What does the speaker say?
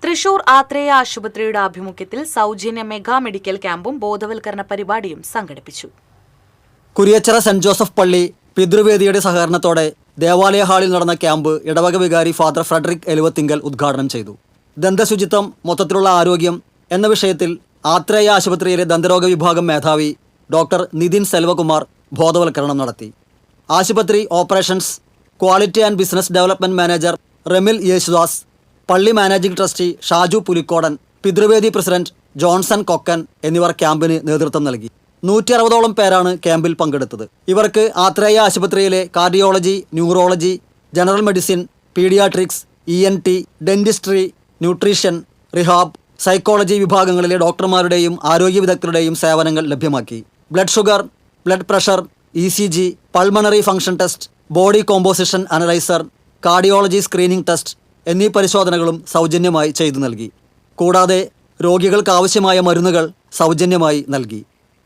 തൃശൂർ ആത്രേയ ആശുപത്രിയുടെ ആഭിമുഖ്യത്തിൽ സൗജന്യ മെഗാ മെഡിക്കൽ ക്യാമ്പും ബോധവൽക്കരണ പരിപാടിയും സംഘടിപ്പിച്ചു. കുരിയച്ചിറ സെന്റ് ജോസഫ് പള്ളി പിതൃവേദിയുടെ സഹകരണത്തോടെ ദേവാലയ ഹാളിൽ നടന്ന ക്യാമ്പ് ഇടവക വികാരി ഫാദർ ഫ്രെഡറിക് എലുവത്തിങ്കൽ ഉദ്ഘാടനം ചെയ്തു. ദന്തശുചിത്വം, മൊത്തത്തിലുള്ള ആരോഗ്യം എന്ന വിഷയത്തിൽ ആത്രേയ ആശുപത്രിയിലെ ദന്തരോഗ വിഭാഗം മേധാവി ഡോക്ടർ നിതിൻ സെൽവകുമാർ ബോധവൽക്കരണം നടത്തി. ആശുപത്രി operations, quality and business development manager Remil Yesudas, പള്ളി മാനേജിംഗ് ട്രസ്റ്റി ഷാജു പുലിക്കോടൻ, പിതൃവേദി പ്രസിഡന്റ് ജോൺസൺ കൊക്കൻ എന്നിവർ ക്യാമ്പിന് നേതൃത്വം നൽകി. 160ഓളം പേരാണ് ക്യാമ്പിൽ പങ്കെടുത്തത്. ഇവർക്ക് ആത്രേയ ആശുപത്രിയിലെ cardiology, neurology, general medicine, paediatrics, ENT, dentistry, nutrition, rehab, psychology വിഭാഗങ്ങളിലെ ഡോക്ടർമാരുടെയും ആരോഗ്യ വിദഗ്ധരുടെയും സേവനങ്ങൾ ലഭ്യമാക്കി. Blood sugar, blood pressure, ECG, pulmonary function test, body composition analyser, cardiology screening test എന്നീ പരിശോധനകളും സൗജന്യമായി ചെയ്തു നൽകി. കൂടാതെ രോഗികൾക്ക് ആവശ്യമായ മരുന്നുകൾ സൗജന്യമായി നൽകി.